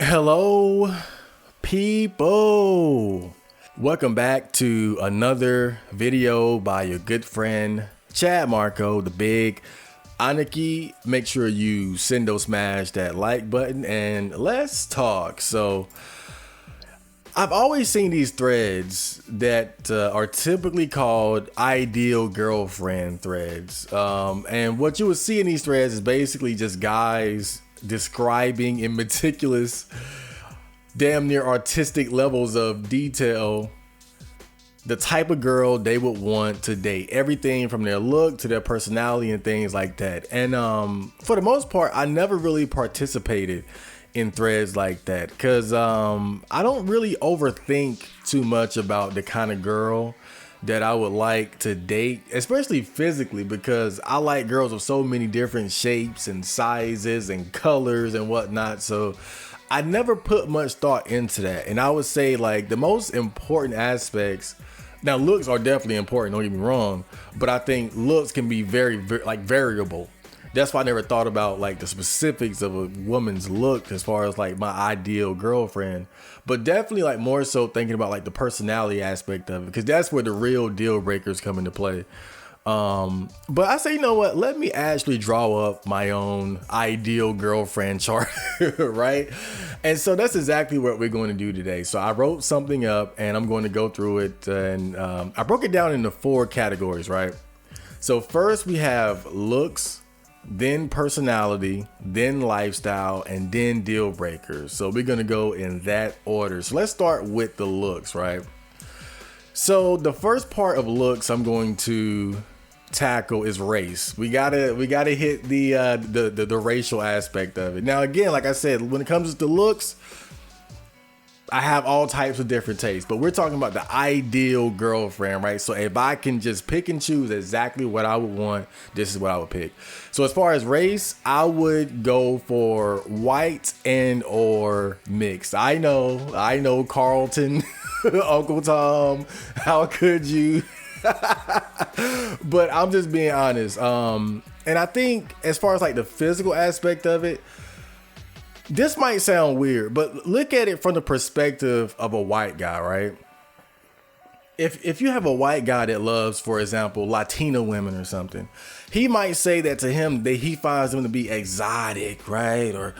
Hello, people. Welcome back to another video by your good friend Chad Marco, the big Aniki. Make sure you sendo smash that like button and let's talk. So I've always seen these threads that are typically called ideal girlfriend threads. And what you would see in these threads is basically just guys describing in meticulous, damn near artistic levels of detail the type of girl they would want to date. Everything from their look to their personality and things like that. And for the most part, I never really participated in threads like that because I don't really overthink too much about the kind of girl that I would like to date, especially physically, because I like girls of so many different shapes and sizes and colors and whatnot. So I never put much thought into that. And I would say like the most important aspects, now looks are definitely important, don't get me wrong, but I think looks can be very like variable. That's why I never thought about like the specifics of a woman's look as far as like my ideal girlfriend, but definitely like more so thinking about like the personality aspect of it, because that's where the real deal breakers come into play. But I say, you know what, let me actually draw up my own ideal girlfriend chart, right? And so that's exactly what we're going to do today. So I wrote something up and I'm going to go through it, and I broke it down into 4 categories, right? So first we have looks, then personality, then lifestyle, and then deal breakers. So we're gonna go in that order. So let's start with the looks, right? So the first part of looks I'm going to tackle is race. We gotta hit the racial aspect of it. Now again, like I said, when it comes to looks, I have all types of different tastes, but we're talking about the ideal girlfriend, right? So if I can just pick and choose exactly what I would want, this is what I would pick. So as far as race, I would go for white and or mixed. I know Carlton, Uncle Tom, how could you? But I'm just being honest. And I think as far as like the physical aspect of it, this might sound weird, but look at it from the perspective of a white guy, right? If you have a white guy that loves, for example, Latino women or something, he might say that to him that he finds them to be exotic, right? Or,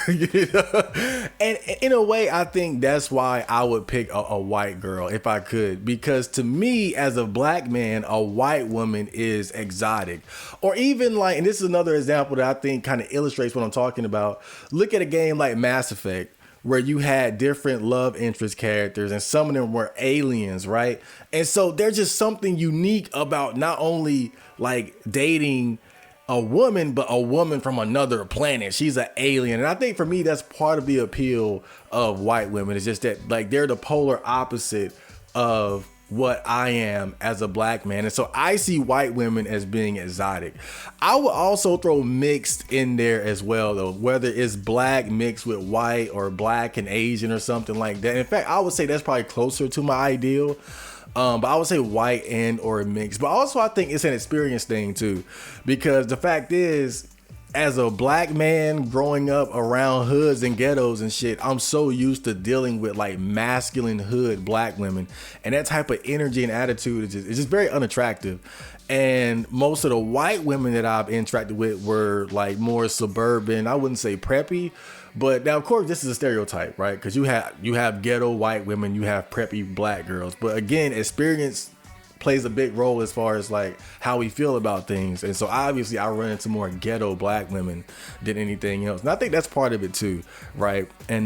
you know? And in a way, I think that's why I would pick a white girl if I could, because to me, as a black man, a white woman is exotic. Or even like, and this is another example that I think kind of illustrates what I'm talking about. Look at a game like Mass Effect, where you had different love interest characters and some of them were aliens, right? And so there's just something unique about not only like dating a woman, but a woman from another planet. She's an alien. And I think for me, that's part of the appeal of white women. It's just that like they're the polar opposite of what I am as a black man. And so I see white women as being exotic. I would also throw mixed in there as well, though, whether it's black mixed with white or black and Asian or something like that. In fact, I would say that's probably closer to my ideal. But I would say white and or mixed. But also I think it's an experience thing too, because the fact is, as a black man growing up around hoods and ghettos and shit, I'm so used to dealing with like masculine hood black women, and that type of energy and attitude is just very unattractive. And most of the white women that I've interacted with were like more suburban. I wouldn't say preppy, but now of course this is a stereotype, right? Because you have ghetto white women, you have preppy black girls, but again, experience plays a big role as far as like how we feel about things. And so obviously I run into more ghetto black women than anything else. And I think that's part of it too, right? And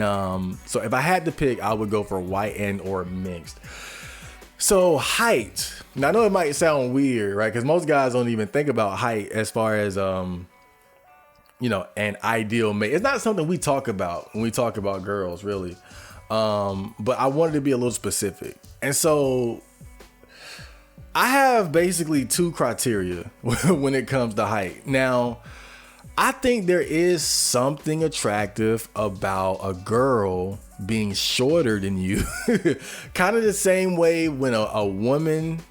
so if I had to pick, I would go for white and or mixed. So height. Now I know it might sound weird, right? Because most guys don't even think about height as far as you know, an ideal mate. It's not something we talk about when we talk about girls, really. But I wanted to be a little specific. And so I have basically 2 criteria when it comes to height. Now, I think there is something attractive about a girl being shorter than you. Kind of the same way when a woman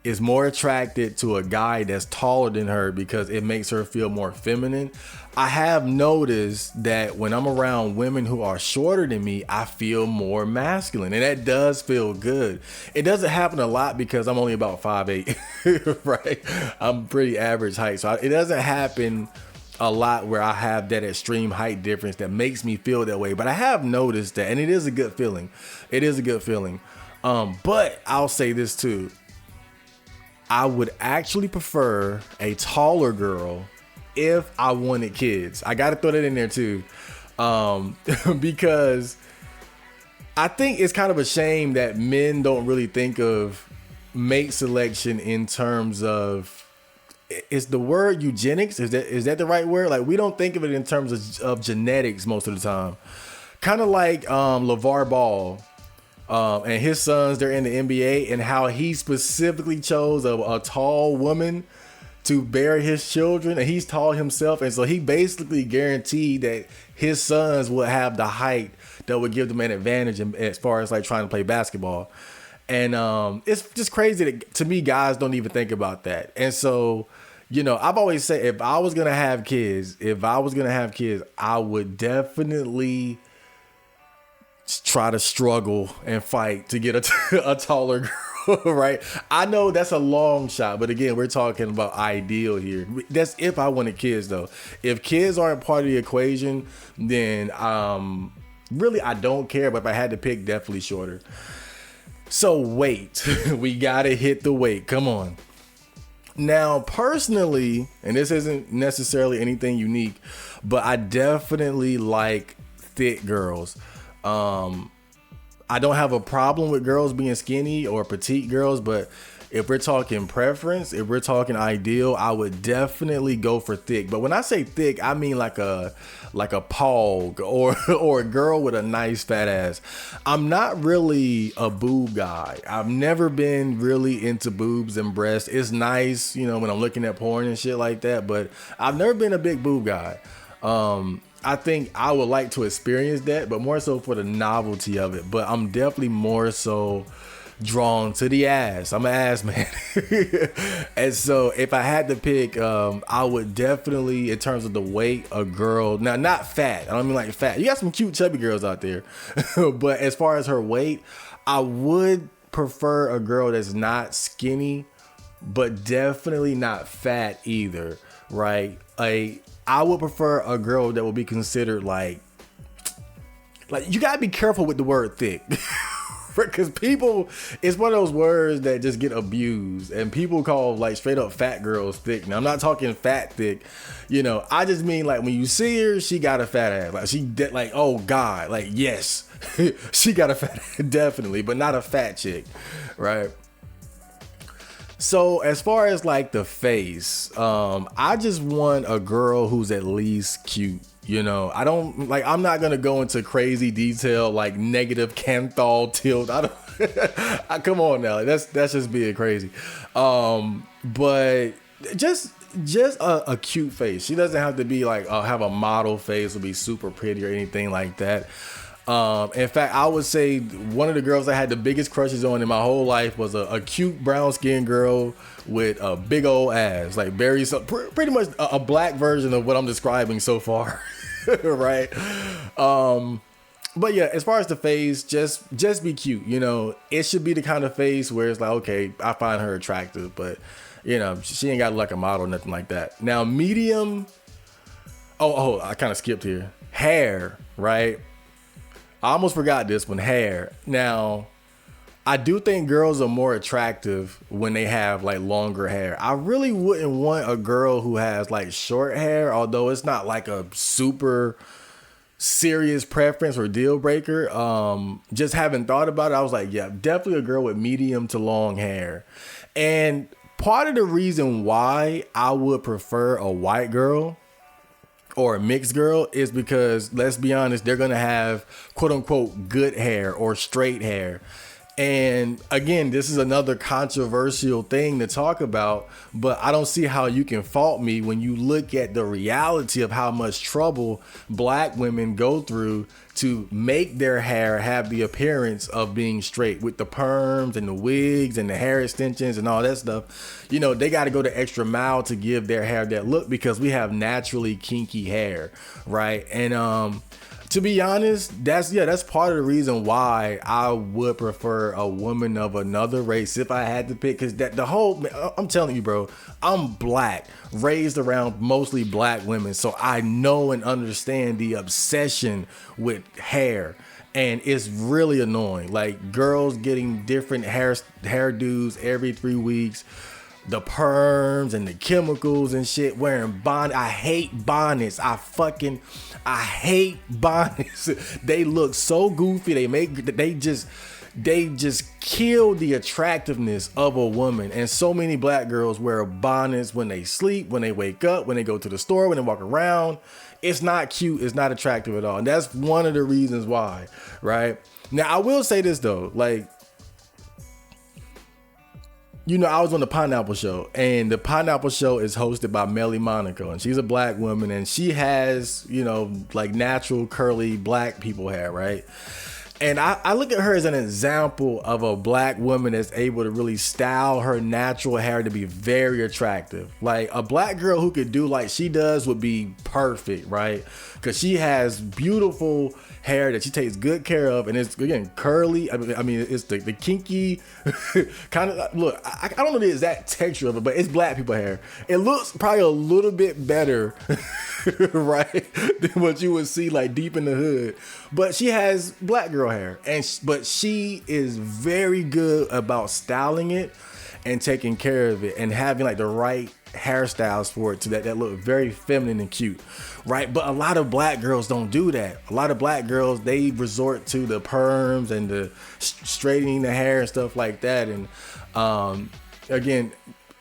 is more attracted to a guy that's taller than her because it makes her feel more feminine. I have noticed that when I'm around women who are shorter than me, I feel more masculine, and that does feel good. It doesn't happen a lot because I'm only about 5'8", right? I'm pretty average height, so it doesn't happen a lot where I have that extreme height difference that makes me feel that way. But I have noticed that, and it is a good feeling. It is a good feeling. But I'll say this too. I would actually prefer a taller girl if I wanted kids. I got to throw that in there too. Because I think it's kind of a shame that men don't really think of mate selection in terms of, is the word eugenics? Is that the right word? Like, we don't think of it in terms of genetics most of the time. Kind of like LeVar Ball. And his sons, they're in the NBA, and how he specifically chose a tall woman to bear his children, and he's tall himself, and so he basically guaranteed that his sons would have the height that would give them an advantage as far as like trying to play basketball. And it's just crazy that, to me, guys don't even think about that. And so, you know, I've always said, if I was gonna have kids, I would definitely try to struggle and fight to get a taller girl, right? I know that's a long shot, but again, we're talking about ideal here. That's if I wanted kids, though. If kids aren't part of the equation, then really I don't care. But if I had to pick, definitely shorter. So weight, we gotta hit the weight. Come on. Now, personally, and this isn't necessarily anything unique, but I definitely like thick girls. I don't have a problem with girls being skinny or petite girls, but if we're talking preference, if we're talking ideal, I would definitely go for thick. But when I say thick, I mean like a pog or a girl with a nice fat ass. I'm not really a boob guy. I've never been really into boobs and breasts. It's nice, you know, when I'm looking at porn and shit like that, but I've never been a big boob guy. I think I would like to experience that, but more so for the novelty of it. But I'm definitely more so drawn to the ass. I'm an ass man. And so if I had to pick, I would definitely, in terms of the weight, a girl, now not fat. I don't mean like fat. You got some cute chubby girls out there. But as far as her weight, I would prefer a girl that's not skinny, but definitely not fat either, right? I would prefer a girl that would be considered like you gotta be careful with the word thick. Because people, it's one of those words that just get abused, and people call like straight up fat girls thick. Now I'm not talking fat thick, you know. I just mean like when you see her, she got a fat ass. Like like, oh God, like yes, she got a fat ass, definitely, but not a fat chick, right? So as far as like the face, I just want a girl who's at least cute. You know, I don't like, I'm not going to go into crazy detail like negative canthal tilt. I don't, come on now. That's just being crazy. But just a cute face. She doesn't have to be like, have a model face or be super pretty or anything like that. In fact, I would say one of the girls I had the biggest crushes on in my whole life was a cute brown skinned girl with a big old ass, like pretty much a black version of what I'm describing so far. Right. But yeah, as far as the face, just be cute. You know, it should be the kind of face where it's like, okay, I find her attractive, but you know, she ain't got like a model or nothing like that. Now, medium. Oh, I kind of skipped here. Hair, right? I almost forgot this one, hair. Now, I do think girls are more attractive when they have like longer hair. I really wouldn't want a girl who has like short hair, although it's not like a super serious preference or deal breaker. Just having thought about it, I was like, yeah, definitely a girl with medium to long hair. And part of the reason why I would prefer a white girl or a mixed girl is because, let's be honest, they're going to have quote unquote good hair or straight hair. And again, this is another controversial thing to talk about, but I don't see how you can fault me when you look at the reality of how much trouble black women go through to make their hair have the appearance of being straight, with the perms and the wigs and the hair extensions and all that stuff. You know, they got to go the extra mile to give their hair that look because we have naturally kinky hair, right? And to be honest, that's part of the reason why I would prefer a woman of another race if I had to pick. Because I'm telling you, bro, I'm black, raised around mostly black women, so I know and understand the obsession with hair. And it's really annoying. Like, girls getting different hairdos every 3 weeks, the perms and the chemicals and shit, wearing bonnet. I hate bonnets. I hate bonnets. They look so goofy. They just kill the attractiveness of a woman. And so many black girls wear bonnets when they sleep, when they wake up, when they go to the store, when they walk around. It's not cute. It's not attractive at all. And that's one of the reasons why, right? Now, I will say this though, like, you know, I was on the Pineapple Show, and the Pineapple Show is hosted by Melly Monaco, and she's a black woman, and she has, you know, like natural curly black people hair, right? And I look at her as an example of a black woman that's able to really style her natural hair to be very attractive. Like, a black girl who could do like she does would be perfect, right? Because she has beautiful hair that she takes good care of, and it's, again, curly. I mean it's the kinky kind of look. I don't know the exact texture of it, but it's black people hair. It looks probably a little bit better right, than what you would see like deep in the hood. But she has black girl hair, but she is very good about styling it and taking care of it and having like the right hairstyles for it to that look very feminine and cute, right? But a lot of black girls don't do that. A lot of black girls, they resort to the perms and the straightening the hair and stuff like that. And again,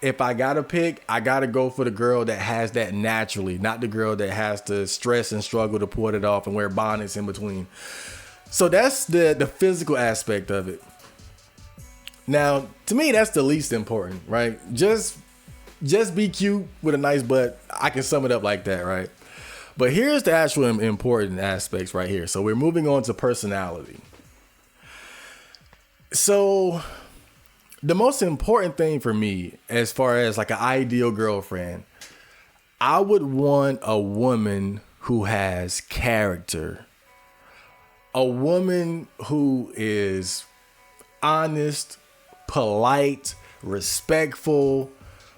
if I gotta pick, I gotta go for the girl that has that naturally, not the girl that has to stress and struggle to pull it off and wear bonnets in between. So that's the physical aspect of it. Now, to me, that's the least important, right? Just be cute with a nice butt. I can sum it up like that, right? But here's the actual important aspects right here. So we're moving on to personality. So the most important thing for me, as far as like an ideal girlfriend, I would want a woman who has character. A woman who is honest, polite, respectful,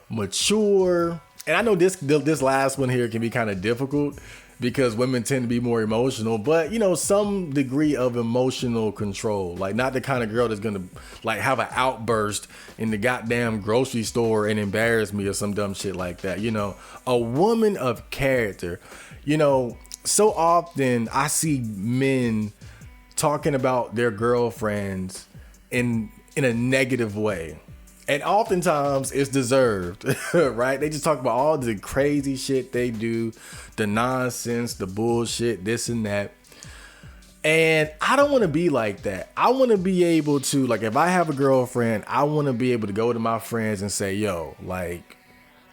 mature. And I know this last one here can be kind of difficult because women tend to be more emotional, but you know, some degree of emotional control. Like, not the kind of girl that's gonna like have an outburst in the goddamn grocery store and embarrass me or some dumb shit like that. You know, a woman of character. You know, so often I see men talking about their girlfriends in a negative way. And oftentimes it's deserved, right? They just talk about all the crazy shit they do, the nonsense, the bullshit, this and that. And I don't want to be like that. I want to be able to, like, if I have a girlfriend, I want to be able to go to my friends and say, yo, like,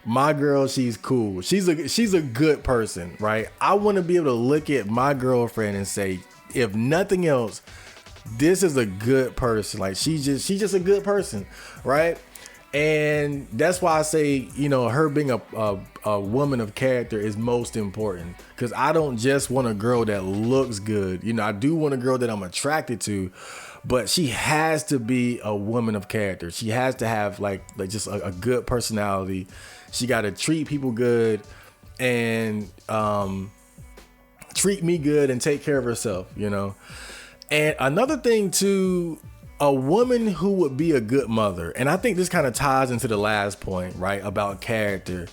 my girl, she's cool. She's a good person, right? I want to be able to look at my girlfriend and say, if nothing else, this is a good person. Like, she's just a good person, right? And that's why I say, you know, her being a woman of character is most important, because I don't just want a girl that looks good. You know, I do want a girl that I'm attracted to, but she has to be a woman of character. She has to have like just a good personality. She got to treat people good and treat me good and take care of herself, you know. And another thing too, a woman who would be a good mother. And I think this kind of ties into the last point, right, about character.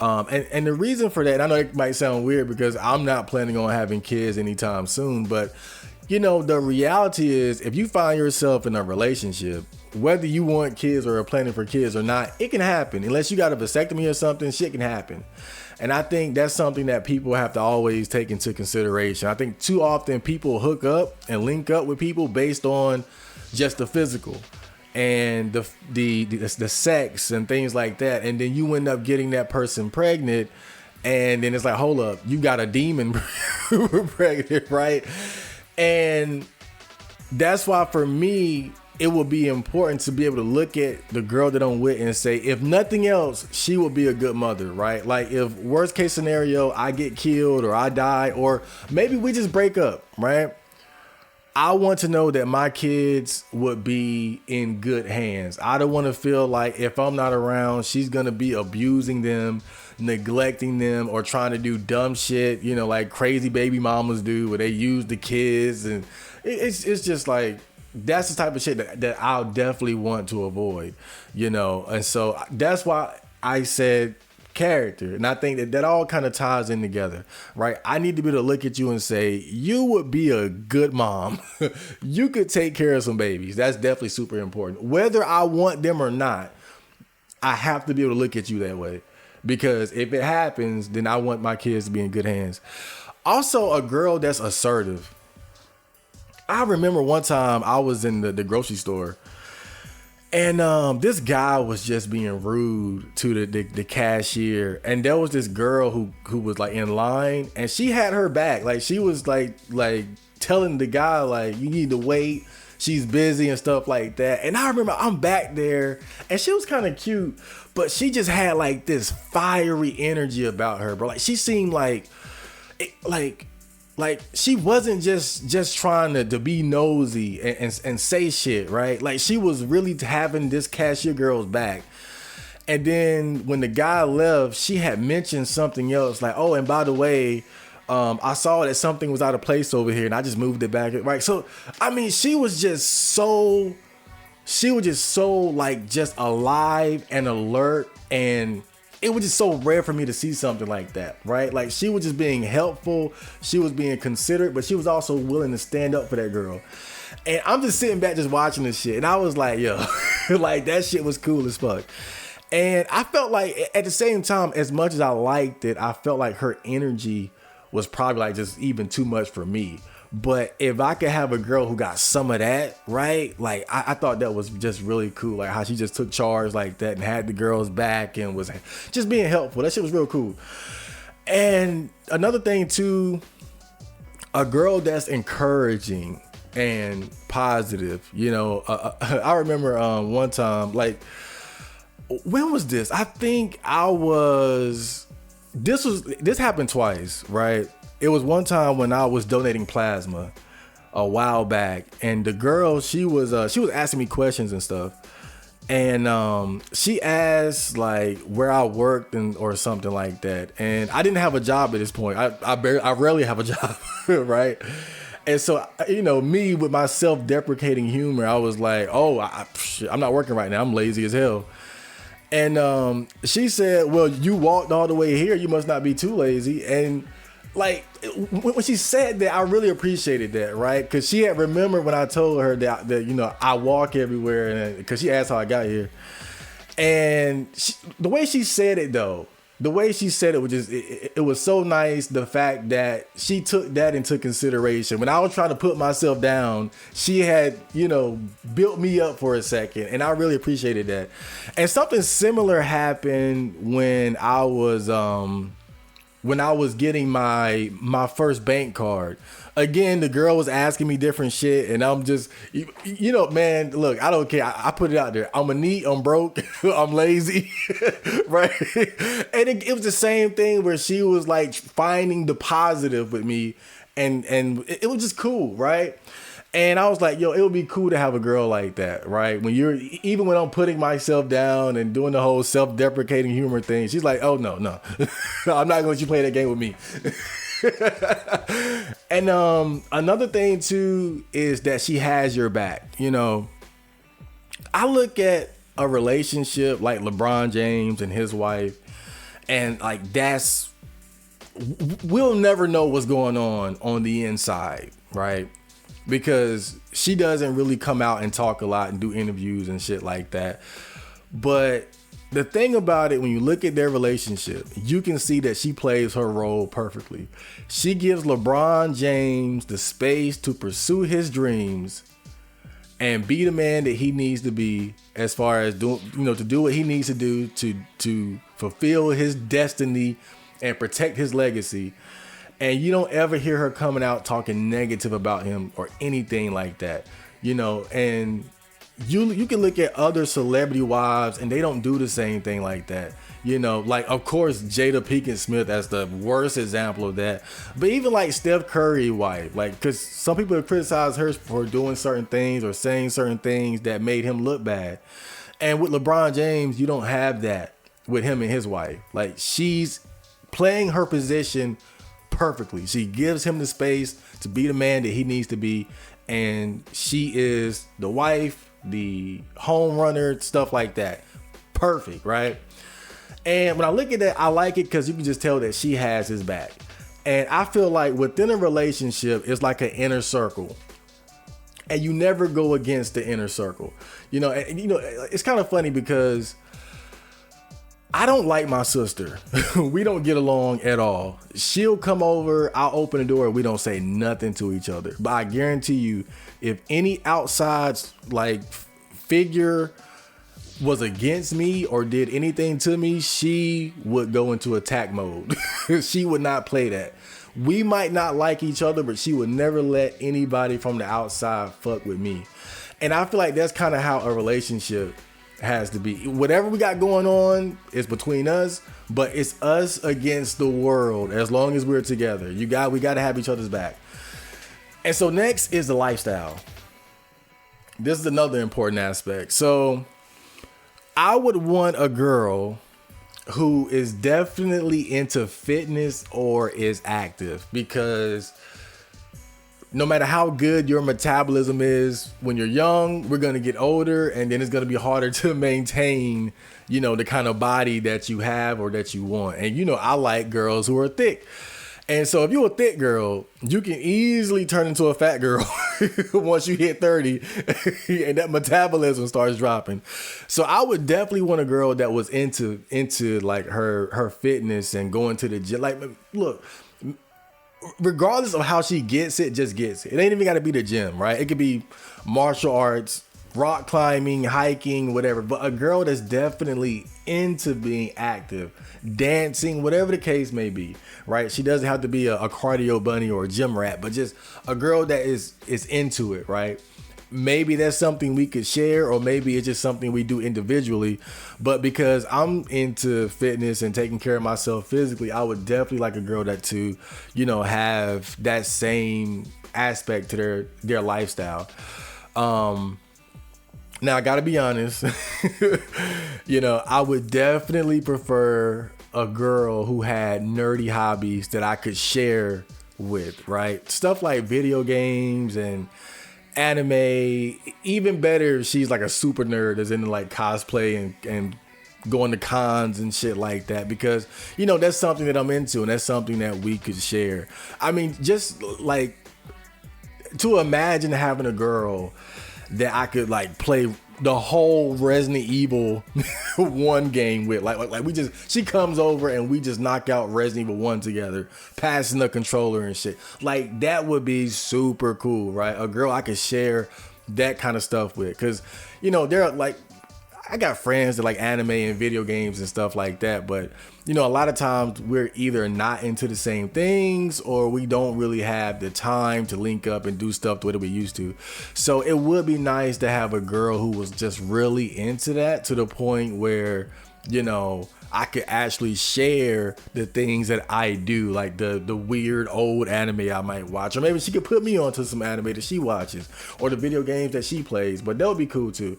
And the reason for that, and I know it might sound weird because I'm not planning on having kids anytime soon, but you know, the reality is, if you find yourself in a relationship, whether you want kids or are planning for kids or not, it can happen. Unless you got a vasectomy or something, shit can happen. And I think that's something that people have to always take into consideration. I think too often people hook up and link up with people based on just the physical and the sex and things like that, and then you end up getting that person pregnant, and then it's like, hold up, you got a demon pregnant, right? And that's why for me, it would be important to be able to look at the girl that I'm with and say, if nothing else, she will be a good mother, right? Like if worst case scenario, I get killed or I die, or maybe we just break up, right? I want to know that my kids would be in good hands. I don't want to feel like if I'm not around, she's going to be abusing them, neglecting them, or trying to do dumb shit, you know, like crazy baby mamas do, where they use the kids. And it's just like, that's the type of shit that I'll definitely want to avoid, you know? And so that's why I said character. And I think that all kind of ties in together, right? I need to be able to look at you and say, you would be a good mom. You could take care of some babies. That's definitely super important. Whether I want them or not, I have to be able to look at you that way. Because if it happens, then I want my kids to be in good hands. Also, a girl that's assertive. I remember one time I was in the grocery store, and this guy was just being rude to the cashier, and there was this girl who was like in line, and she had her back. Like she was like telling the guy like, you need to wait, she's busy and stuff like that. And I remember I'm back there, and she was kind of cute, but she just had like this fiery energy about her, bro. Like she seemed like she wasn't just trying to be nosy and say shit, right? Like she was really having this cashier girl's back. And then when the guy left, she had mentioned something else, like, oh, and by the way, I saw that something was out of place over here, and I just moved it back, right? So I mean, she was just so like just alive and alert, and it was just so rare for me to see something like that, right? Like she was just being helpful, she was being considerate, but she was also willing to stand up for that girl. And I'm just sitting back just watching this shit, and I was like, yo, like that shit was cool as fuck. And I felt like at the same time, as much as I liked it, I felt like her energy was probably like just even too much for me. But if I could have a girl who got some of that, right? Like I thought that was just really cool. Like how she just took charge like that and had the girls back and was just being helpful. That shit was real cool. And another thing too, a girl that's encouraging and positive. You know, I remember one time, like, when was this? I think this happened twice, right? It was one time when I was donating plasma a while back, and the girl, she was asking me questions and stuff, and she asked like where I worked or something like that, and I didn't have a job at this point. I rarely have a job, right? And so, you know, me with my self-deprecating humor, I was like, oh, I'm not working right now. I'm lazy as hell. And she said, well, you walked all the way here. You must not be too lazy. And like when she said that, I really appreciated that, right? Because she had remembered when I told her that you know, I walk everywhere, and because she asked how I got here. And the way she said it, though, the way she said it was just, it was so nice. The fact that she took that into consideration. When I was trying to put myself down, she had, you know, built me up for a second. And I really appreciated that. And something similar happened when I was getting my first bank card. Again, the girl was asking me different shit, and I'm just, you know, man, look, I don't care. I put it out there. I'm a neat, I'm broke, I'm lazy, right? And it was the same thing where she was like finding the positive with me, and it was just cool, right? And I was like, yo, it would be cool to have a girl like that, right? Even when I'm putting myself down and doing the whole self-deprecating humor thing, she's like, oh, no, I'm not gonna let you play that game with me. And another thing too is that she has your back. You know, I look at a relationship like LeBron James and his wife, and like we'll never know what's going on the inside, right? Because she doesn't really come out and talk a lot and do interviews and shit like that. But the thing about it, when you look at their relationship, you can see that she plays her role perfectly. She gives LeBron James the space to pursue his dreams, and be the man that he needs to be as far as doing, to do what he needs to do to fulfill his destiny and protect his legacy. And you don't ever hear her coming out talking negative about him or anything like that, and you can look at other celebrity wives and they don't do the same thing like that. Like, of course, Jada Pinkett Smith as the worst example of that. But even like Steph Curry wife, like, because some people have criticized her for doing certain things or saying certain things that made him look bad. And with LeBron James, you don't have that with him and his wife. Like, she's playing her position perfectly. She gives him the space to be the man that he needs to be. And she is the wife, the home runner, stuff like that. Perfect, right? And when I look at that, I like it because you can just tell that she has his back. And I feel like within a relationship, it's like an inner circle. And you never go against the inner circle. It's kind of funny because I don't like my sister. We don't get along at all. She'll come over, I'll open the door, and we don't say nothing to each other. But I guarantee you, if any outside figure was against me or did anything to me, she would go into attack mode. She would not play that. We might not like each other, but she would never let anybody from the outside fuck with me. And I feel like that's kind of how a relationship has to be. Whatever we got going on is between us, but it's us against the world as long as we're together. We got to have each other's back. And so next is the lifestyle. This is another important aspect. So I would want a girl who is definitely into fitness or is active, because no matter how good your metabolism is when you're young, we're going to get older, and then it's going to be harder to maintain, the kind of body that you have or that you want. And, I like girls who are thick. And so if you're a thick girl, you can easily turn into a fat girl once you hit 30 and that metabolism starts dropping. So I would definitely want a girl that was into like her fitness and going to the gym. Like, look, regardless of how she gets it, just gets it. It ain't even got to be the gym, right? It could be martial arts, rock climbing, hiking, whatever. But a girl that's definitely into being active, dancing, whatever the case may be, right? She doesn't have to be a cardio bunny or a gym rat, but just a girl that is into it, right? Maybe that's something we could share, or maybe it's just something we do individually. But because I'm into fitness and taking care of myself physically, I would definitely like a girl that to, have that same aspect to their lifestyle. Now, I gotta be honest, I would definitely prefer a girl who had nerdy hobbies that I could share with, right? Stuff like video games and anime. Even better if she's like a super nerd that's into like cosplay and going to cons and shit like that, because, that's something that I'm into and that's something that we could share. I mean, just like to imagine having a girl that I could like play the whole Resident Evil 1 game with. Like she comes over and we just knock out Resident Evil 1 together, passing the controller and shit. Like, that would be super cool, right? A girl I could share that kind of stuff with. Cause, they're like, I got friends that like anime and video games and stuff like that, but a lot of times we're either not into the same things or we don't really have the time to link up and do stuff the way that we used to. So it would be nice to have a girl who was just really into that, to the point where, I could actually share the things that I do, like the weird old anime I might watch, or maybe she could put me onto some anime that she watches, or the video games that she plays. But that would be cool too.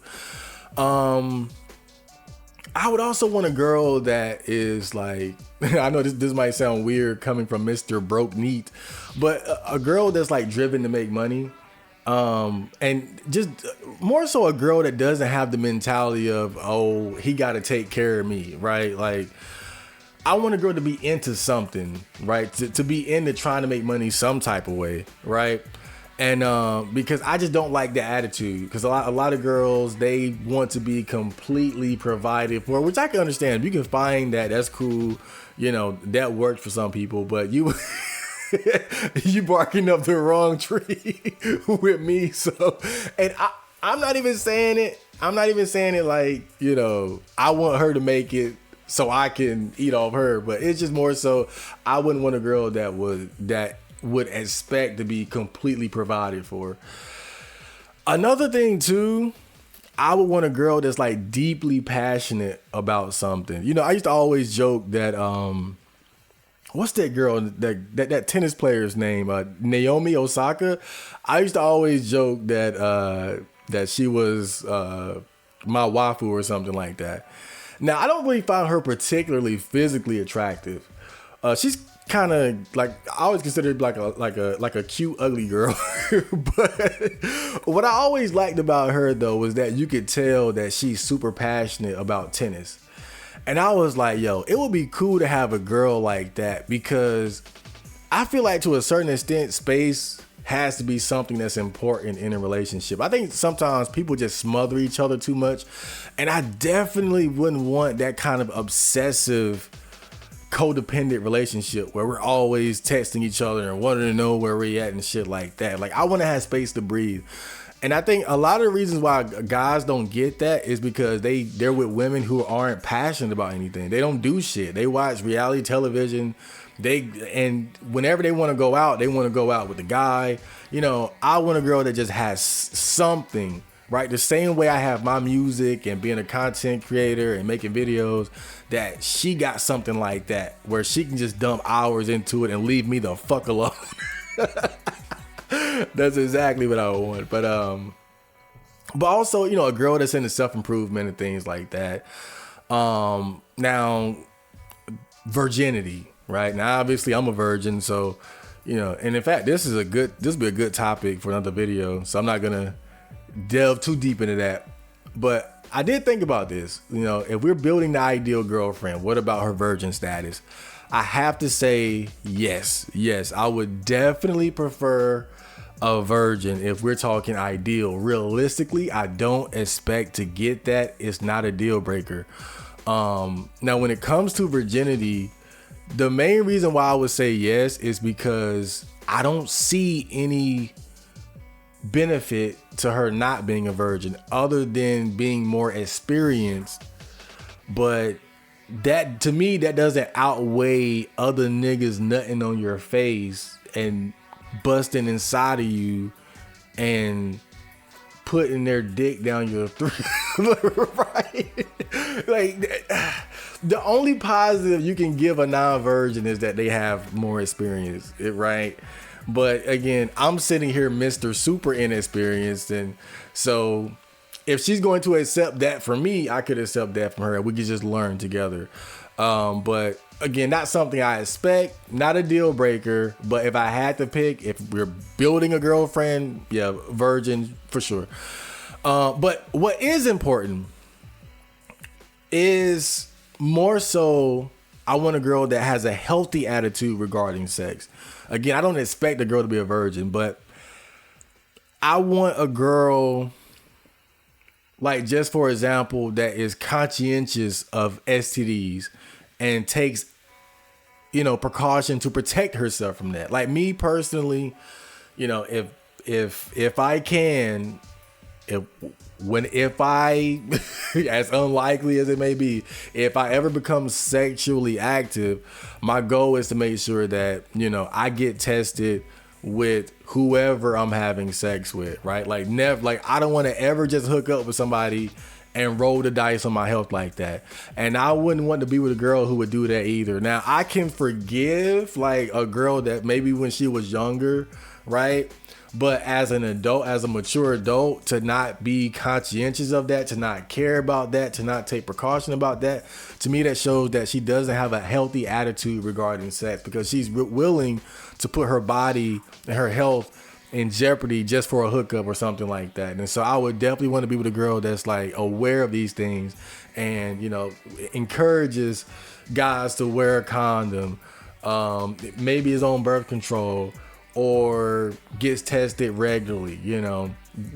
I would also want a girl that is like, I know this might sound weird coming from Mr. Broke Neat, but a girl that's like driven to make money. And just more so a girl that doesn't have the mentality of, oh, he got to take care of me, right? Like, I want a girl to be into something, right? To be into trying to make money some type of way, right? And because I just don't like the attitude, because a lot of girls, they want to be completely provided for, which I can understand. You can find that, that's cool, that works for some people, but you barking up the wrong tree with me. So, and I'm not even saying it. I'm not even saying it like, I want her to make it so I can eat off her. But it's just more so I wouldn't want a girl that would expect to be completely provided for. Another thing too, I would want a girl that's like deeply passionate about something. I used to always joke that what's that girl that tennis player's name? Naomi Osaka. I used to always joke that she was my waifu or something like that. Now I don't really find her particularly physically attractive. She's kind of like, I always considered like a cute ugly girl. But what I always liked about her though was that you could tell that she's super passionate about tennis. And I was like, yo, it would be cool to have a girl like that, because I feel like to a certain extent, space has to be something that's important in a relationship. I think sometimes people just smother each other too much. And I definitely wouldn't want that kind of obsessive codependent relationship where we're always texting each other and wanting to know where we're at and shit like that. Like, I want to have space to breathe. And I think a lot of the reasons why guys don't get that is because they're with women who aren't passionate about anything. They don't do shit. They watch reality television. And whenever they want to go out, they want to go out with a guy. I want a girl that just has something, right? The same way I have my music and being a content creator and making videos, that she got something like that where she can just dump hours into it and leave me the fuck alone. That's exactly what I want. But also, a girl that's into self-improvement and things like that. Now, virginity, right? Now, obviously, I'm a virgin, so and in fact, this would be a good topic for another video. So I'm not gonna delve too deep into that. But I did think about this. If we're building the ideal girlfriend, what about her virgin status? I have to say yes. I would definitely prefer a virgin if we're talking ideal. Realistically, I don't expect to get that. It's not a deal breaker. Now, when it comes to virginity, the main reason why I would say yes is because I don't see any benefit to her not being a virgin other than being more experienced. But that, to me, that doesn't outweigh other niggas nutting on your face and busting inside of you and putting their dick down your throat. Right? Like, the only positive you can give a non-virgin is that they have more experience, right? But again, I'm sitting here Mr. Super inexperienced, and so if she's going to accept that from me, I could accept that from her. We could just learn together. But again, not something I expect, not a deal breaker. But if I had to pick, if we're building a girlfriend, yeah, virgin for sure. But what is important is more so, I want a girl that has a healthy attitude regarding sex. Again, I don't expect a girl to be a virgin, but I want a girl, like, just for example, that is conscientious of STDs and takes, precaution to protect herself from that. Like me personally, if I can, if I, as unlikely as it may be, if I ever become sexually active, my goal is to make sure that, I get tested with whoever I'm having sex with, right? Like never, like I don't want to ever just hook up with somebody and roll the dice on my health like that. And I wouldn't want to be with a girl who would do that either. Now, I can forgive like a girl that maybe when she was younger, right? But as an adult, as a mature adult, to not be conscientious of that, to not care about that, to not take precaution about that, to me, that shows that she doesn't have a healthy attitude regarding sex, because she's willing to put her body and her health in jeopardy just for a hookup or something like that. And so I would definitely want to be with a girl that's like aware of these things and, encourages guys to wear a condom, maybe his own birth control, or gets tested regularly.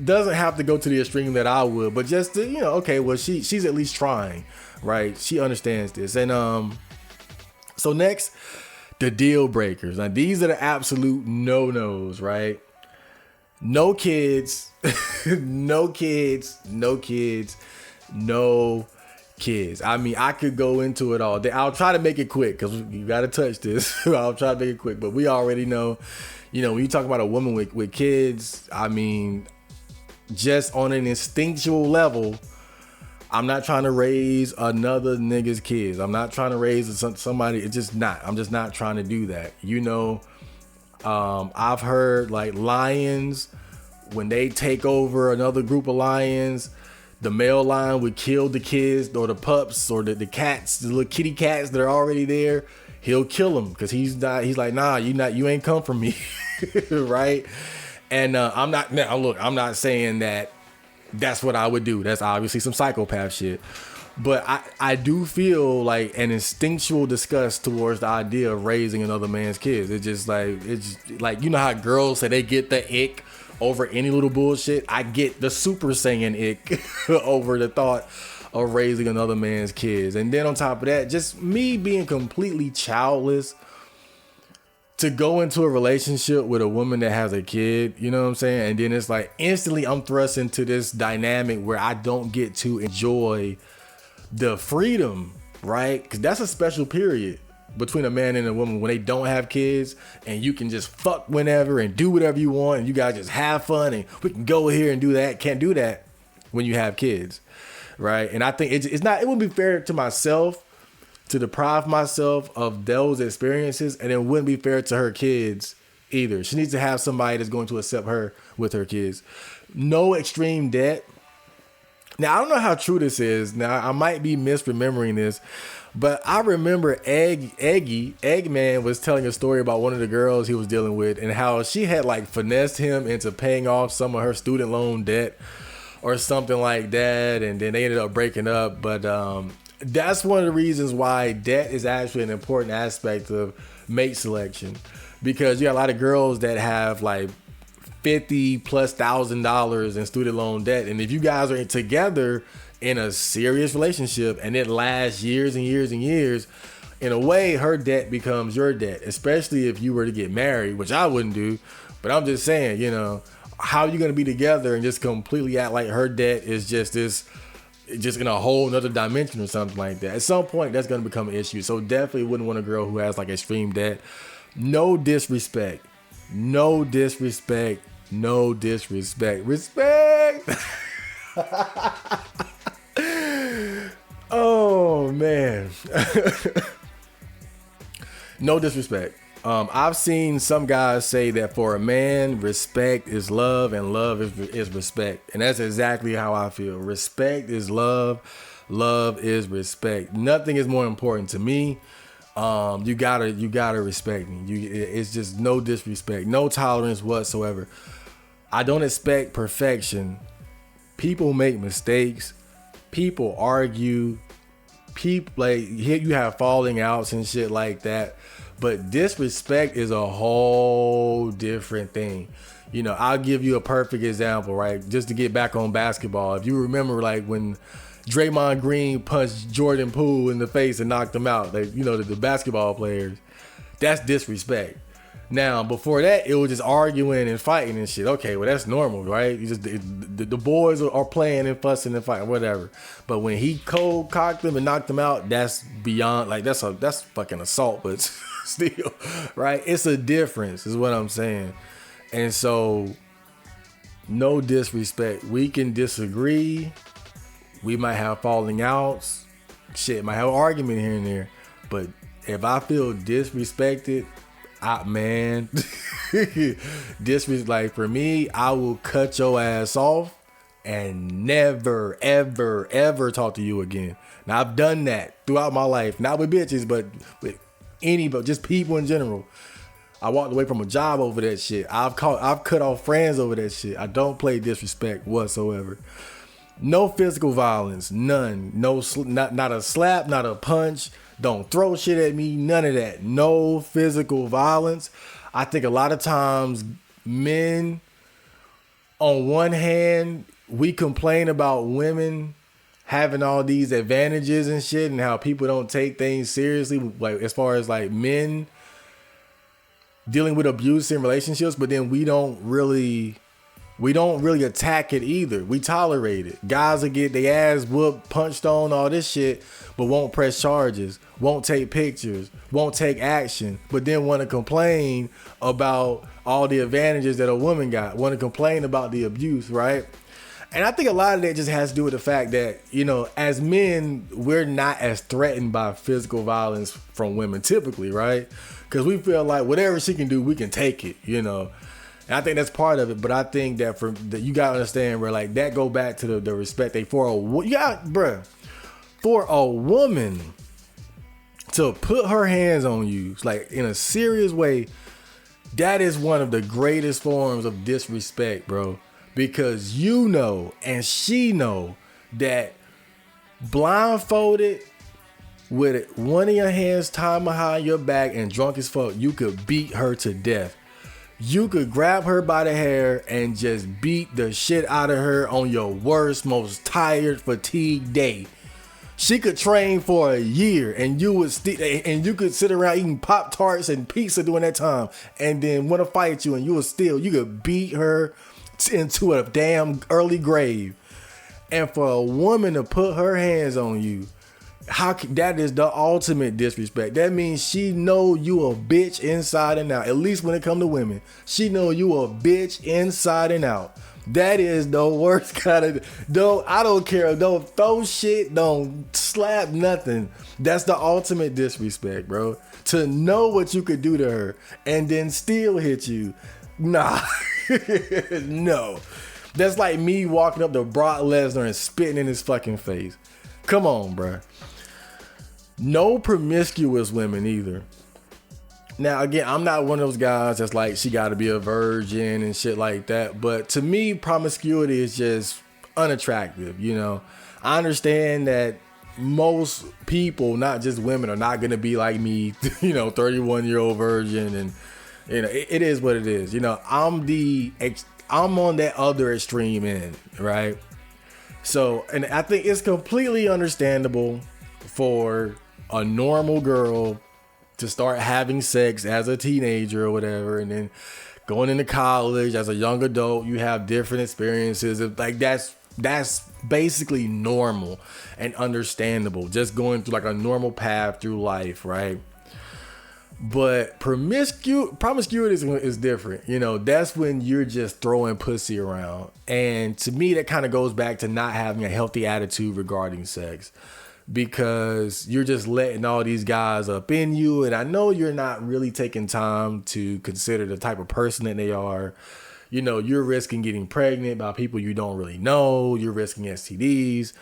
Doesn't have to go to the extreme that I would, but just to, okay, well, she's at least trying, right? She understands this. And so next, the deal breakers. Now these are the absolute no-nos, right? No kids, no kids, no kids, no kids. I mean, I could go into it all day. I'll try to make it quick because you got to touch this. I'll try to make it quick, but we already know, when you talk about a woman with kids, I mean, just on an instinctual level, I'm not trying to raise another nigga's kids. I'm not trying to raise somebody. It's just not. I'm just not trying to do that. I've heard like lions, when they take over another group of lions, the male lion would kill the kids or the pups or the cats, the little kitty cats that are already there. He'll kill them because he's like, nah, you ain't come from me, right? And I'm not saying that that's what I would do. That's obviously some psychopath shit. But I do feel like an instinctual disgust towards the idea of raising another man's kids. It's like how girls say they get the ick over any little bullshit. I get the Super Saiyan ick over the thought of raising another man's kids. And then on top of that, just me being completely childless to go into a relationship with a woman that has a kid, you know what I'm saying? And then it's like instantly I'm thrust into this dynamic where I don't get to enjoy the freedom, right? Because that's a special period between a man and a woman when they don't have kids and you can just fuck whenever and do whatever you want and you guys just have fun and we can go here and do that. Can't do that when you have kids, right? And I think it wouldn't be fair to myself to deprive myself of those experiences, and it wouldn't be fair to her kids either. She needs to have somebody that's going to accept her with her kids. No extreme debt. Now, I don't know how true this is. Now, I might be misremembering this, but I remember Eggman was telling a story about one of the girls he was dealing with and how she had like finessed him into paying off some of her student loan debt or something like that, and then they ended up breaking up. But that's one of the reasons why debt is actually an important aspect of mate selection, because you got a lot of girls that have like $50,000+ in student loan debt, and if you guys are together in a serious relationship and it lasts years and years and years, in a way her debt becomes your debt, especially if you were to get married, which I wouldn't do. But I'm just saying, how are you going to be together and just completely act like her debt is just in a whole nother dimension or something like that? At some point, that's going to become an issue. So definitely wouldn't want a girl who has like extreme debt. No disrespect. No disrespect. No disrespect. Respect. Oh, man. No disrespect. I've seen some guys say that for a man, respect is love and love is respect. And that's exactly how I feel. Respect is love. Love is respect. Nothing is more important to me. You gotta respect me. It's just no disrespect, no tolerance whatsoever. I don't expect perfection. People make mistakes. People argue. People like you have falling outs and shit like that. But disrespect is a whole different thing. I'll give you a perfect example, right? Just to get back on basketball. If you remember, like when Draymond Green punched Jordan Poole in the face and knocked him out, the basketball players, that's disrespect. Now, before that, it was just arguing and fighting and shit. Okay, well, that's normal, right? The boys are playing and fussing and fighting, whatever. But when he cold cocked them and knocked them out, that's beyond, like, that's fucking assault, but still, right? It's a difference, is what I'm saying. And so, no disrespect. We can disagree. We might have falling outs. Shit, might have an argument here and there. But if I feel disrespected, like for me, I will cut your ass off and never, ever, ever talk to you again. Now, I've done that throughout my life, not with bitches, but with but just people in general. I walked away from a job over that shit. I've cut off friends over that shit. I don't play disrespect whatsoever. No physical violence, none. No, not a slap, not a punch. Don't throw shit at me, none of that. No physical violence. I think a lot of times men, on one hand, we complain about women having all these advantages and shit and how people don't take things seriously, like as far as like men dealing with abuse in relationships, but then we don't really We don't really attack it either. We tolerate it. Guys will get their ass whooped, punched on, all this shit, but won't press charges, won't take pictures, won't take action, but then want to complain about all the advantages that a woman got, want to complain about the abuse, right? And I think a lot of that just has to do with the fact that, you know, as men, we're not as threatened by physical violence from women typically, right? Because we feel like whatever she can do, we can take it, you know. And I think that's part of it, but I think that you gotta understand where like that go back to the respect they for for a woman to put her hands on you like in a serious way, that is one of the greatest forms of disrespect, bro. Because you know and she know that blindfolded with one of your hands tied behind your back and drunk as fuck, you could beat her to death. You could grab her by the hair and just beat the shit out of her on your worst, most tired, fatigued day. She could train for a year and you could sit around eating Pop-Tarts and pizza during that time and then want to fight you and you could beat her into a damn early grave. And for a woman to put her hands on you, that is the ultimate disrespect. That means she know you a bitch inside and out. At least when it come to women, she know you a bitch inside and out. That is the worst kind of. I don't care. Don't throw shit. Don't slap nothing. That's the ultimate disrespect, bro. To know what you could do to her and then still hit you. Nah, no. That's like me walking up to Brock Lesnar and spitting in his fucking face. Come on, bro. No promiscuous women either. Now, again, I'm not one of those guys that's like, she got to be a virgin and shit like that. But to me, promiscuity is just unattractive, you know. I understand that most people, not just women, are not going to be like me, you know, 31-year-old virgin. And, you know, it is what it is. You know, I'm on that other extreme end, right? So, and I think it's completely understandable for a normal girl to start having sex as a teenager or whatever, and then going into college as a young adult, you have different experiences. Like that's basically normal and understandable, just going through like a normal path through life, right? But promiscuity is different. You know, that's when you're just throwing pussy around. And to me, that kind of goes back to not having a healthy attitude regarding sex, because you're just letting all these guys up in you. And I know you're not really taking time to consider the type of person that they are. You know, you're risking getting pregnant by people you don't really know. You're risking STDs.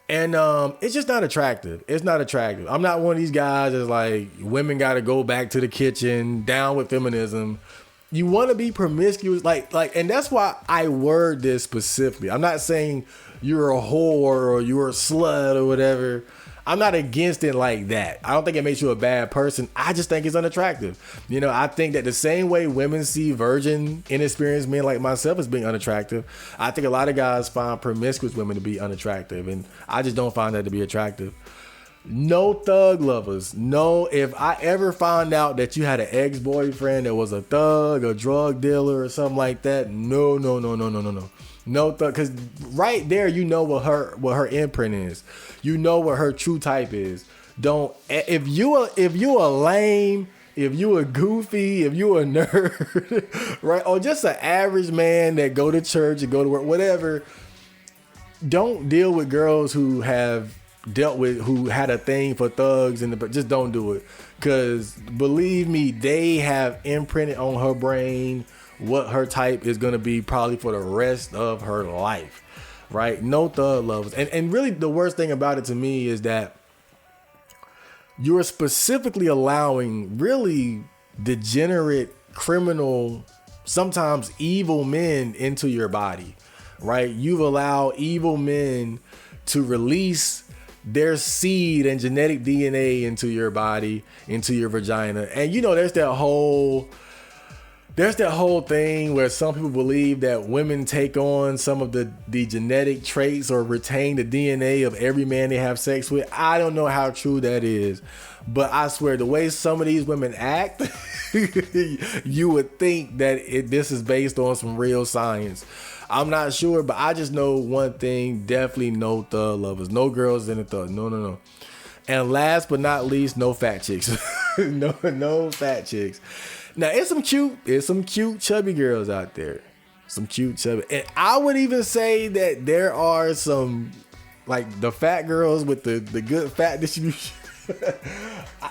And it's just not attractive. It's not attractive. I'm not one of these guys that's like, women got to go back to the kitchen, down with feminism. You want to be promiscuous, like, and that's why I word this specifically. I'm not saying you're a whore or you're a slut or whatever. I'm not against it like that. I don't think it makes you a bad person. I just think it's unattractive. You know, I think that the same way women see virgin, inexperienced men like myself as being unattractive, I think a lot of guys find promiscuous women to be unattractive, and I just don't find that to be attractive. No thug lovers. No, if I ever find out that you had an ex-boyfriend that was a thug, a drug dealer or something like that, no. No thug, because right there you know what her imprint is. You know what her true type is. If you a lame, if you a goofy, if you a nerd, right, or just an average man that go to church and go to work, whatever, don't deal with girls who had a thing for thugs, just don't do it. Because believe me, they have imprinted on her brain what her type is going to be probably for the rest of her life, right? No thug lovers. And really the worst thing about it to me is that you're specifically allowing really degenerate, criminal, sometimes evil men into your body, right? You've allowed evil men to release their seed and genetic DNA into your body, into your vagina. And you know, there's that whole thing where some people believe that women take on some of the genetic traits or retain the DNA of every man they have sex with. I don't know how true that is, but I swear the way some of these women act, you would think that this is based on some real science. I'm not sure, but I just know one thing: definitely no thug lovers, no girls in the thug. No, no, no. And last but not least, no fat chicks. No fat chicks. Now it's some cute chubby girls out there. Some cute chubby, and I would even say that there are some like the fat girls with the good fat distribution.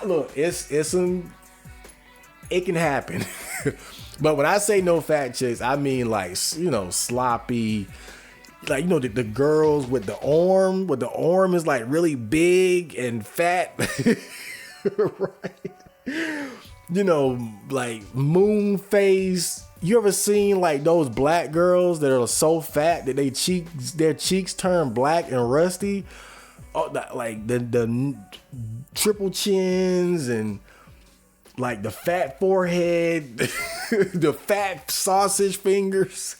Look, it's some. It can happen. But when I say no fat chicks, I mean like, you know, sloppy, like, you know, the girls with the arm is like really big and fat. Right? You know, like moon face. You ever seen like those black girls that are so fat that their cheeks turn black and rusty? Oh, like the triple chins and like the fat forehead, the fat sausage fingers,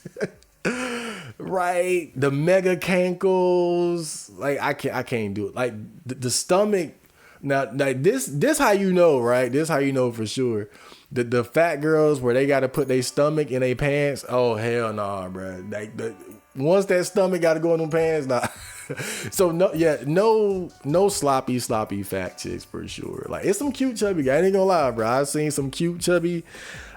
right? The mega cankles. Like I can't do it. Like the stomach. Now, like this how you know, right? This how you know for sure. The fat girls where they got to put their stomach in their pants. Oh hell nah, bro. Like once that stomach got to go in them pants, nah. So no sloppy fat chicks for sure. Like it's some cute chubby guys. I ain't gonna lie, bro. I seen some cute chubby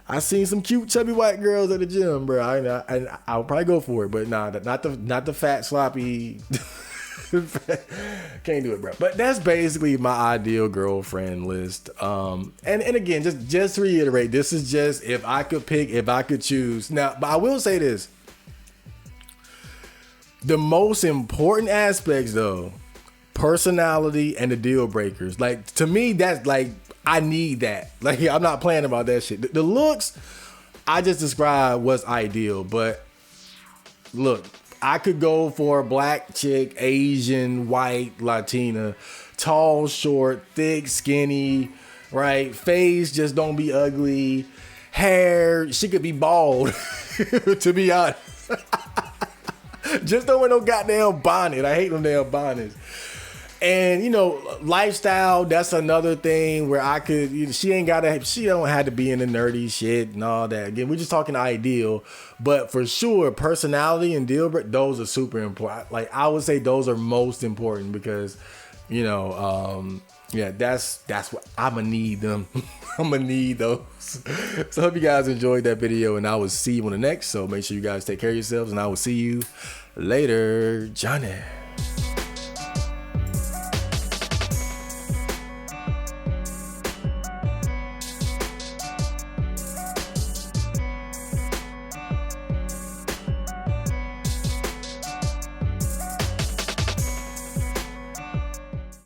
white girls at the gym, bro. And I'll probably go for it, but nah, not the fat sloppy. Can't do it, bro. But that's basically my ideal girlfriend list. And again, just to reiterate, this is just if I could choose. Now, but I will say this. The most important aspects though, personality and the deal breakers. Like to me, that's like I need that. Like I'm not playing about that shit. The looks I just described was ideal, but look, I could go for a black chick, Asian, white, Latina, tall, short, thick, skinny, right? Face, just don't be ugly. Hair, she could be bald, to be honest. Just don't wear no goddamn bonnet. I hate them damn bonnets. And you know, lifestyle, that's another thing where I could, she don't have to be in the nerdy shit and all that. Again, we're just talking ideal, but for sure, personality and deal break, those are super important. Like I would say those are most important because, you know, yeah, that's what I'm gonna need them. I'm gonna need those. So I hope you guys enjoyed that video, and I will see you on the next. So make sure you guys take care of yourselves, and I will see you later. Johnny.